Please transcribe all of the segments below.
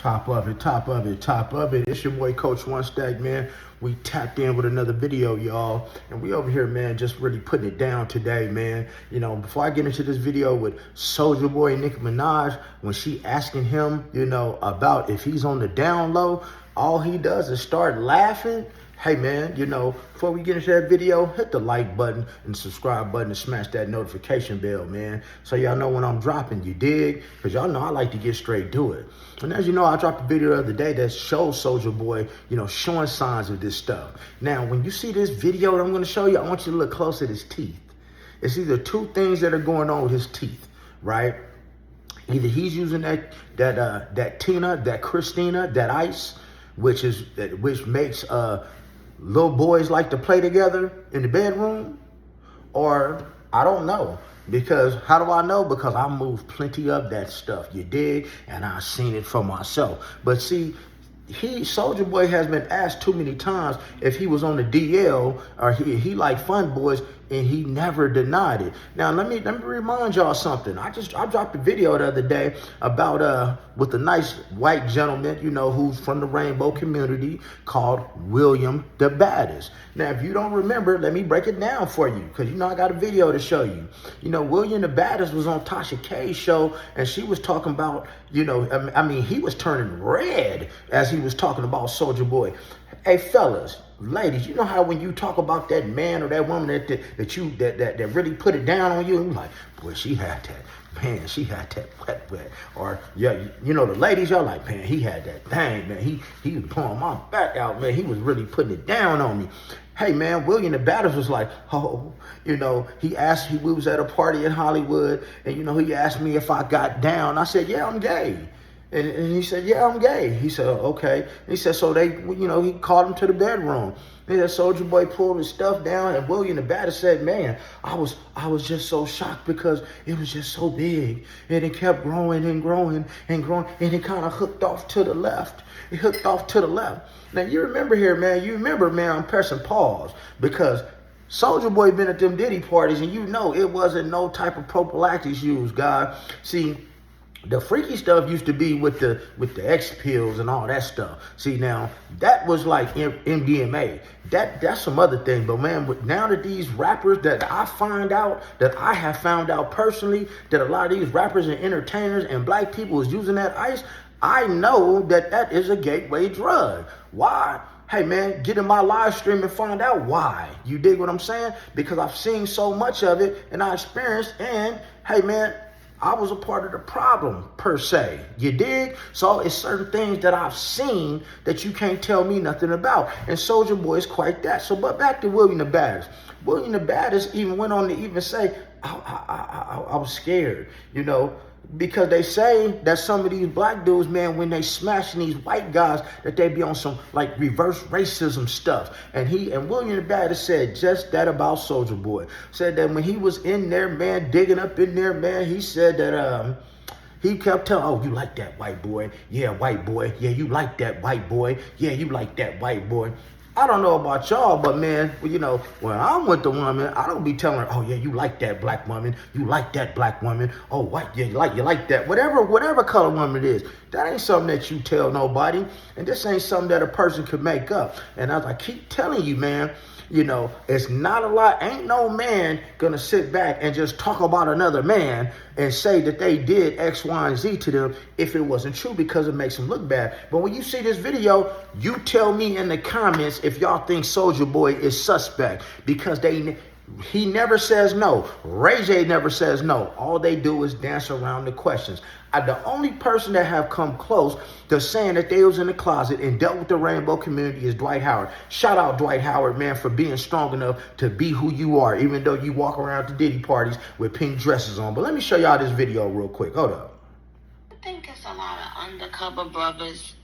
Top of it, top of it, top of it. It's your boy Coach One Stack, man. We tapped in with another video, y'all. And we over here, man, just really putting it down today, man. You know, before I get into this video with Soulja Boy and Nicki Minaj, when she asking him, you know, about if he's on the down low, all he does is start laughing. Hey, man, you know, before we get into that video, hit the like button and subscribe button and smash that notification bell, man, so y'all know when I'm dropping, you dig? Because y'all know I like to get straight to it. And as you know, I dropped a video the other day that shows Soulja Boy, you know, showing signs of this stuff. Now, when you see this video that I'm going to show you, I want you to look close at his teeth. It's either two things that are going on with his teeth, right? Either he's using that Tina, that Christina, that ice, which makes little boys like to play together in the bedroom, or I don't know. Because how do I know? Because I moved plenty of that stuff, you dig? And I've seen it for myself. But see, Soulja Boy has been asked too many times if he was on the DL or he liked fun boys, and he never denied it. Now let me remind y'all something. I dropped a video the other day about with a nice white gentleman, you know, who's from the rainbow community, called William the Baddest. Now if you don't remember, let me break it down for you, because you know I got a video to show you. You know, William the Baddest was on Tasha K's show, and she was talking about, you know, I mean, he was turning red as he was talking about Soulja Boy. Hey fellas, ladies, you know how when you talk about that man or that woman that really put it down on you, and you're like, boy, she had that, man, she had that wet. Or yeah, you know, the ladies, y'all like, man, he had that thing, man. He was pulling my back out, man. He was really putting it down on me. Hey man, William the Baddest was like, oh, you know, we was at a party in Hollywood, and you know, he asked me if I got down. I said, yeah, I'm gay. And he said, yeah, I'm gay. He said, okay. And he said, so they, you know, he called him to the bedroom. And that Soulja Boy pulled his stuff down, and William the Baddest said, man, I was just so shocked because it was just so big. And it kept growing and growing and growing, and it kind of hooked off to the left. It hooked off to the left. Now, you remember here, man, I'm pressing pause because Soulja Boy been at them Diddy parties, and you know it wasn't no type of prophylactics used, God. See, the freaky stuff used to be with the X pills and all that stuff. See, now that was like MDMA. That's some other thing. But man, now that these rappers that I have found out personally, that a lot of these rappers and entertainers and black people is using that ice, I know that is a gateway drug. Why? Hey man, get in my live stream and find out why. You dig what I'm saying? Because I've seen so much of it and I experienced, and hey man, I was a part of the problem, per se. You dig? So it's certain things that I've seen that you can't tell me nothing about. And Soulja Boy is quite that. So, but back to William the Baddest. William the Baddest even went on to even say, I was scared, you know, because they say that some of these black dudes, man, when they smashing these white guys, that they be on some like reverse racism stuff. And William the Baddest said just that about Soulja Boy. Said that when he was in there, man, digging up in there, man, he said that he kept telling, oh, you like that white boy? Yeah, white boy. Yeah, you like that white boy. Yeah, you like that white boy. I don't know about y'all, but man, you know, when I'm with the woman, I don't be telling her, oh yeah, you like that black woman, you like that black woman, oh white, yeah, you like that, whatever color woman it is. That ain't something that you tell nobody, and this ain't something that a person could make up. And as I keep telling you, man, you know, it's not a lot. Ain't no man gonna sit back and just talk about another man and say that they did X, Y, and Z to them if it wasn't true, because it makes them look bad. But when you see this video, you tell me in the comments if y'all think Soulja Boy is suspect, because he never says no. Ray J never says no. All they do is dance around the questions. The only person that have come close to saying that they was in the closet and dealt with the rainbow community is Dwight Howard. Shout out Dwight Howard, man, for being strong enough to be who you are, even though you walk around to Diddy parties with pink dresses on. But let me show y'all this video real quick. Hold up. I think it's a lot of undercover brothers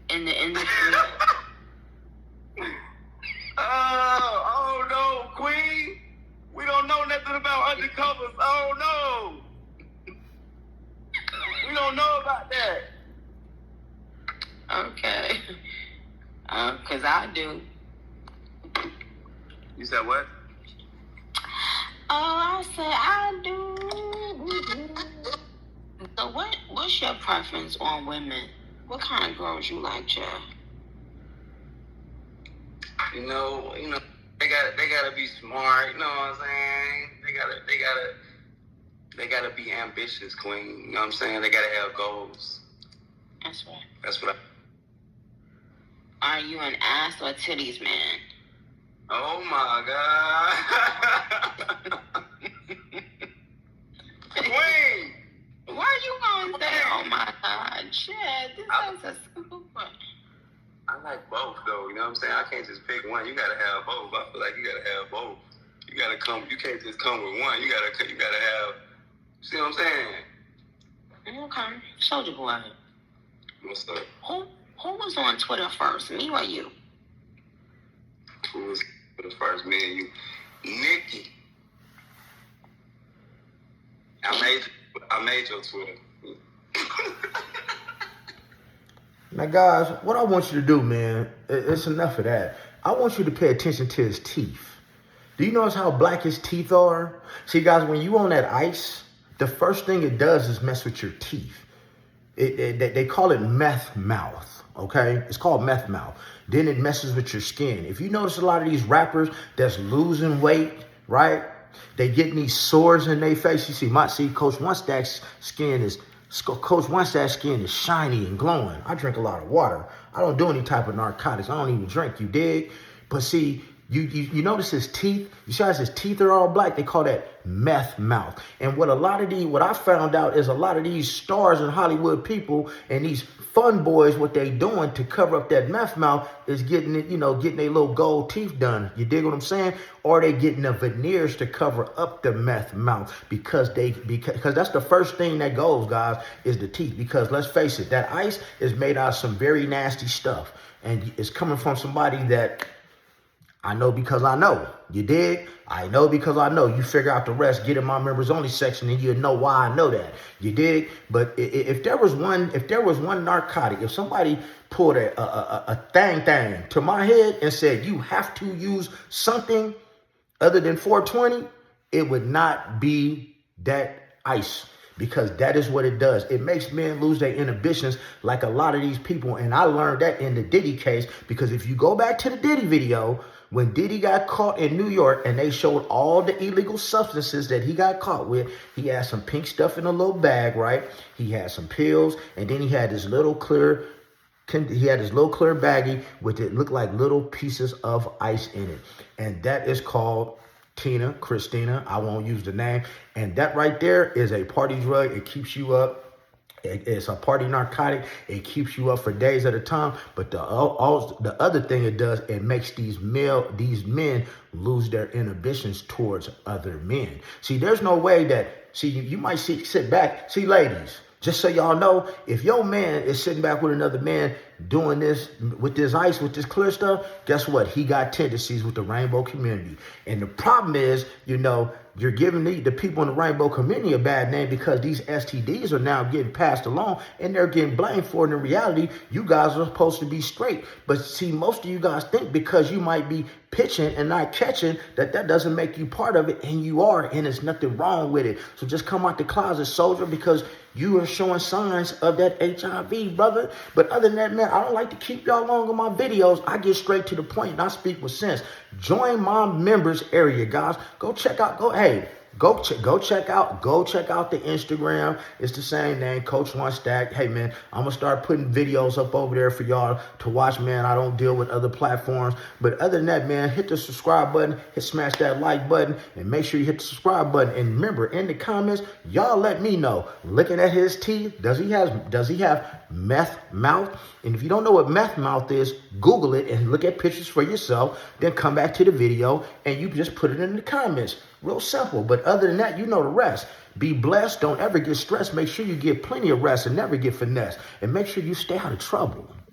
in the industry. Oh no, Queen. We don't know nothing about undercovers. Oh no. We don't know about that. Okay. Because I do. You said what? Oh, I said I do. So what's your preference on women? What kind of girls you like, Jeff? You know, they gotta be smart. You know what I'm saying? They gotta be ambitious, queen. You know what I'm saying? They gotta have goals. That's right. That's what Are you an ass or titties man? Oh my God. Queen! Why are you gonna say, oh my God, Chad, this is a simple question. I like both though, you know what I'm saying? I can't just pick one. You gotta have both. I feel like you gotta have both. You can't just come with one. You gotta have, see what I'm saying? Okay. Soulja Boy. What's up? Who was on Twitter first, me or you? Who was first, me and you? Nicki. I made your Twitter. Now, guys, what I want you to do, man, it's enough of that. I want you to pay attention to his teeth. Do you notice how black his teeth are? See, guys, when you on that ice, the first thing it does is mess with your teeth. They call it meth mouth, okay? It's called meth mouth. Then it messes with your skin. If you notice a lot of these rappers that's losing weight, right? They getting these sores in their face. You see, Coach One Stack's skin is shiny and glowing. I drink a lot of water. I don't do any type of narcotics. I don't even drink, you dig? But see, you notice his teeth? You see how his teeth are all black? They call that meth mouth. And what I found out is a lot of these stars and Hollywood people and these fun boys, what they doing to cover up that meth mouth is getting their little gold teeth done. You dig what I'm saying? Or they getting the veneers to cover up the meth mouth because that's the first thing that goes, guys, is the teeth. Because let's face it, that ice is made out of some very nasty stuff. And it's coming from somebody that I know because I know. You dig? I know because I know. You figure out the rest, get in my members only section, and you'll know why I know that. You dig? But if there was one narcotic, if somebody pulled a thing to my head and said you have to use something other than 420, it would not be that ice. Because that is what it does. It makes men lose their inhibitions like a lot of these people. And I learned that in the Diddy case, because if you go back to the Diddy video, when Diddy got caught in New York and they showed all the illegal substances that he got caught with, he had some pink stuff in a little bag, right? He had some pills, and then he had this little clear baggie with it looked like little pieces of ice in it. And that is called Christina, I won't use the name. And that right there is a party drug. It keeps you up. It's a party narcotic. It keeps you up for days at a time. But the other thing it does, it makes these men lose their inhibitions towards other men. See, there's no way that, you might sit back. See, ladies, just so y'all know, if your man is sitting back with another man doing this with this ice, with this clear stuff, guess what? He got tendencies with the rainbow community. And the problem is, you're giving the people in the rainbow community a bad name because these STDs are now getting passed along and they're getting blamed for it. In reality, you guys are supposed to be straight. But see, most of you guys think because you might be pitching and not catching that doesn't make you part of it, and you are, and there's nothing wrong with it. So just come out the closet, soldier, because you are showing signs of that HIV, brother. But other than that, man, I don't like to keep y'all long on my videos. I get straight to the point and I speak with sense. Join my members area, guys. Go check out, go check out the Instagram. It's the same name, Coach One Stack. Hey, man, I'm going to start putting videos up over there for y'all to watch, man. I don't deal with other platforms. But other than that, man, hit the subscribe button, smash that like button, and make sure you hit the subscribe button. And remember, in the comments, y'all let me know. Looking at his teeth, does he have meth mouth? And if you don't know what meth mouth is, Google it and look at pictures for yourself. Then come back to the video and you just put it in the comments. Real simple. But other than that, you know the rest. Be blessed. Don't ever get stressed. Make sure you get plenty of rest and never get finessed. And make sure you stay out of trouble.